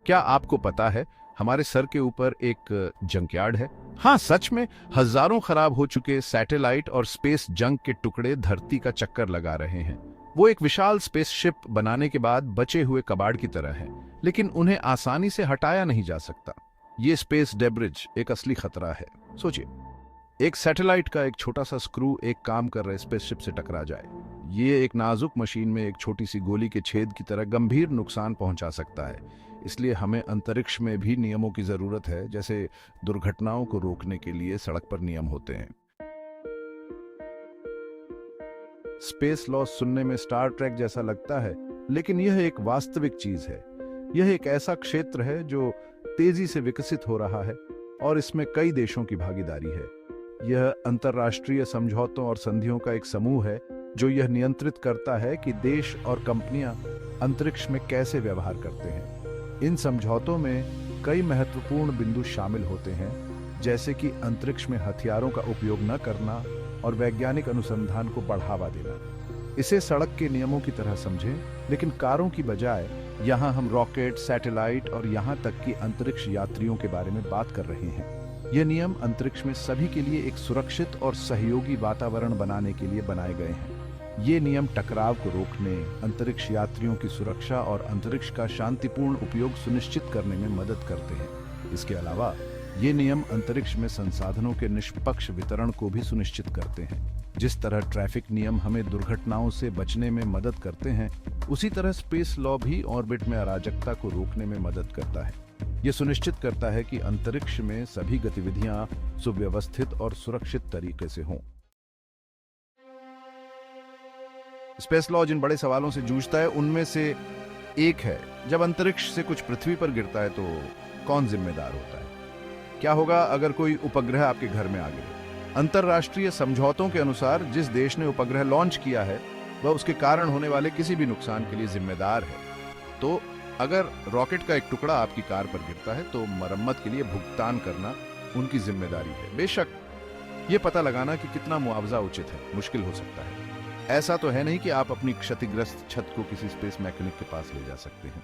क्या आपको पता है हमारे सर के ऊपर एक जंकयार्ड है? हाँ, सच में हजारों खराब हो चुके सैटेलाइट और स्पेस जंक के टुकड़े धरती का चक्कर लगा रहे हैं। वो एक विशाल स्पेसशिप बनाने के बाद बचे हुए कबाड़ की तरह हैं, लेकिन उन्हें आसानी से हटाया नहीं जा सकता। ये स्पेस डेब्रिज एक असली खतरा है। सोचिए, एक सैटेलाइट का एक छोटा सा स्क्रू एक काम कर रहे स्पेसशिप से टकरा जाए। ये एक नाजुक मशीन में एक छोटी सी गोली के छेद की तरह गंभीर नुकसान पहुंचा सकता है। इसलिए हमें अंतरिक्ष में भी नियमों की जरूरत है, जैसे दुर्घटनाओं को रोकने के लिए सड़क पर नियम होते हैं। स्पेस लॉ सुनने में स्टार ट्रेक जैसा लगता है, लेकिन यह एक वास्तविक चीज है। यह एक ऐसा क्षेत्र है जो तेजी से विकसित हो रहा है और इसमें कई देशों की भागीदारी है। यह अंतर्राष्ट्रीय समझौतों और संधियों का एक समूह है जो यह नियंत्रित करता है कि देश और कंपनियां अंतरिक्ष में कैसे व्यवहार करते हैं। इन समझौतों में कई महत्वपूर्ण बिंदु शामिल होते हैं, जैसे कि अंतरिक्ष में हथियारों का उपयोग न करना और वैज्ञानिक अनुसंधान को बढ़ावा देना। इसे सड़क के नियमों की तरह समझें, लेकिन कारों की बजाय यहाँ हम रॉकेट, सैटेलाइट और यहाँ तक कि अंतरिक्ष यात्रियों के बारे में बात कर रहे हैं। ये नियम अंतरिक्ष में सभी के लिए एक सुरक्षित और सहयोगी वातावरण बनाने के लिए बनाए गए हैं। ये नियम टकराव को रोकने, अंतरिक्ष यात्रियों की सुरक्षा और अंतरिक्ष का शांतिपूर्ण उपयोग सुनिश्चित करने में मदद करते हैं। इसके अलावा ये नियम अंतरिक्ष में संसाधनों के निष्पक्ष वितरण को भी सुनिश्चित करते हैं। जिस तरह ट्रैफिक नियम हमें दुर्घटनाओं से बचने में मदद करते हैं, उसी तरह स्पेस लॉ भी ऑर्बिट में अराजकता को रोकने में मदद करता है। ये सुनिश्चित करता है कि अंतरिक्ष में सभी गतिविधियां सुव्यवस्थित और सुरक्षित तरीके से हों। स्पेस लॉ जिन बड़े सवालों से जूझता है, उनमें से एक है, जब अंतरिक्ष से कुछ पृथ्वी पर गिरता है तो कौन जिम्मेदार होता है? क्या होगा अगर कोई उपग्रह आपके घर में आ गिरे? अंतर्राष्ट्रीय समझौतों के अनुसार जिस देश ने उपग्रह लॉन्च किया है, वह उसके कारण होने वाले किसी भी नुकसान के लिए जिम्मेदार है। तो अगर रॉकेट का एक टुकड़ा आपकी कार पर गिरता है, तो मरम्मत के लिए भुगतान करना उनकी जिम्मेदारी है। बेशक ये पता लगाना कि कितना मुआवजा उचित है मुश्किल हो सकता है। ऐसा तो है नहीं कि आप अपनी क्षतिग्रस्त छत को किसी स्पेस मैकेनिक के पास ले जा सकते हैं।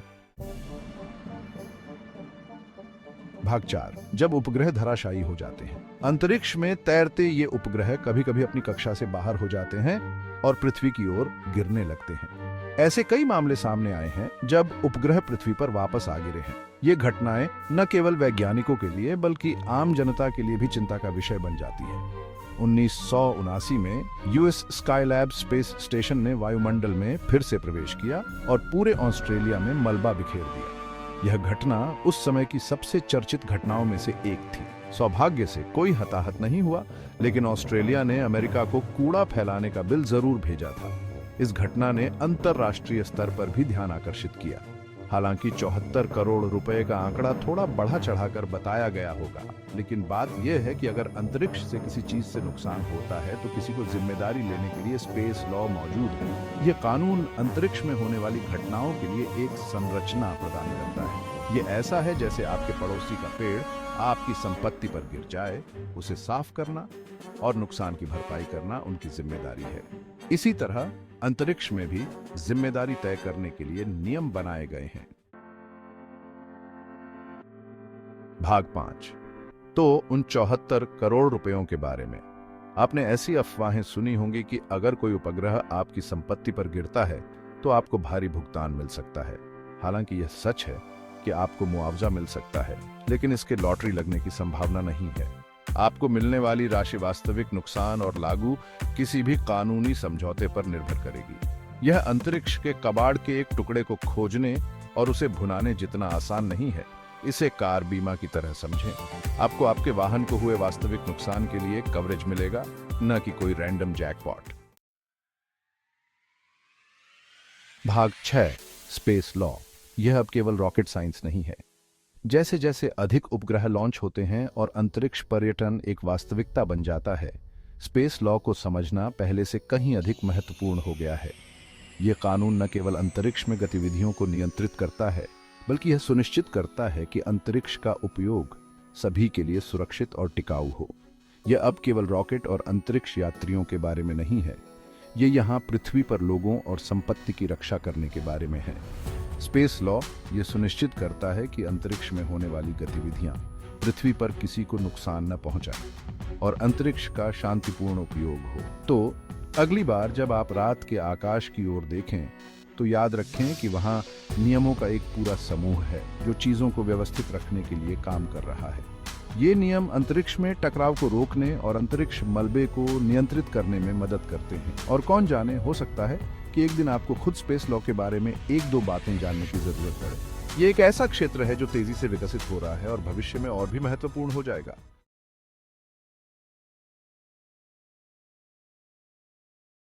भाग 4, जब उपग्रह धराशायी हो जाते हैं। अंतरिक्ष में तैरते ये उपग्रह कभी कभी अपनी कक्षा से बाहर हो जाते हैं और पृथ्वी की ओर गिरने लगते हैं। ऐसे कई मामले सामने आए हैं जब उपग्रह पृथ्वी पर वापस आ गिरे हैं। ये घटनाएं न केवल वैज्ञानिकों के लिए बल्कि आम जनता के लिए भी चिंता का विषय बन जाती है। 1979 में यूएस स्काईलैब स्पेस स्टेशन ने वायुमंडल में फिर से प्रवेश किया और पूरे ऑस्ट्रेलिया में मलबा बिखेर दिया। यह घटना उस समय की सबसे चर्चित घटनाओं में से एक थी। सौभाग्य से कोई हताहत नहीं हुआ, लेकिन ऑस्ट्रेलिया ने अमेरिका को कूड़ा फैलाने का बिल जरूर भेजा था। इस घटना ने अंतर्राष्ट्रीय स्तर पर भी ध्यान आकर्षित किया। हालांकि 74 करोड़ रुपए का आंकड़ा थोड़ा बढ़ा चढ़ाकर बताया गया होगा, लेकिन बात यह है कि अगर अंतरिक्ष से किसी चीज से नुकसान होता है तो किसी को जिम्मेदारी लेने के लिए स्पेस लॉ मौजूद है। यह कानून अंतरिक्ष में होने वाली घटनाओं के लिए एक संरचना प्रदान करता है। ये ऐसा है जैसे आपके पड़ोसी का पेड़ आपकी संपत्ति पर गिर जाए, उसे साफ करना और नुकसान की भरपाई करना उनकी जिम्मेदारी है। इसी तरह अंतरिक्ष में भी जिम्मेदारी तय करने के लिए नियम बनाए गए हैं। भाग 5, तो उन 74 करोड़ रुपयों के बारे में। आपने ऐसी अफवाहें सुनी होंगी कि अगर कोई उपग्रह आपकी संपत्ति पर गिरता है तो आपको भारी भुगतान मिल सकता है। हालांकि यह सच है कि आपको मुआवजा मिल सकता है, लेकिन इसके लॉटरी लगने की संभावना नहीं है। आपको मिलने वाली राशि वास्तविक नुकसान और लागू किसी भी कानूनी समझौते पर निर्भर करेगी। यह अंतरिक्ष के कबाड़ के एक टुकड़े को खोजने और उसे भुनाने जितना आसान नहीं है। इसे कार बीमा की तरह समझें। आपको आपके वाहन को हुए वास्तविक नुकसान के लिए कवरेज मिलेगा, न कि कोई रैंडम जैकपॉट। भाग 6, स्पेस लॉ। यह अब केवल रॉकेट साइंस नहीं है। जैसे जैसे अधिक उपग्रह लॉन्च होते हैं और अंतरिक्ष पर्यटन एक वास्तविकता बन जाता है, स्पेस लॉ को समझना पहले से कहीं अधिक महत्वपूर्ण हो गया है। यह कानून न केवल अंतरिक्ष में गतिविधियों को नियंत्रित करता है, बल्कि यह सुनिश्चित करता है कि अंतरिक्ष का उपयोग सभी के लिए सुरक्षित और टिकाऊ हो। यह अब केवल रॉकेट और अंतरिक्ष यात्रियों के बारे में नहीं है, यह यहाँ पृथ्वी पर लोगों और संपत्ति की रक्षा करने के बारे में है। स्पेस लॉ ये सुनिश्चित करता है कि अंतरिक्ष में होने वाली गतिविधियां पृथ्वी पर किसी को नुकसान न पहुंचाएं और अंतरिक्ष का शांतिपूर्ण उपयोग हो। तो अगली बार जब आप रात के आकाश की ओर देखें तो याद रखें कि वहां नियमों का एक पूरा समूह है जो चीजों को व्यवस्थित रखने के लिए काम कर रहा है। ये नियम अंतरिक्ष में टकराव को रोकने और अंतरिक्ष मलबे को नियंत्रित करने में मदद करते हैं। और कौन जाने, हो सकता है कि एक दिन आपको खुद स्पेस लॉ के बारे में एक दो बातें जानने की जरूरत पड़े। ये एक ऐसा क्षेत्र है जो तेजी से विकसित हो रहा है और भविष्य में और भी महत्वपूर्ण हो जाएगा।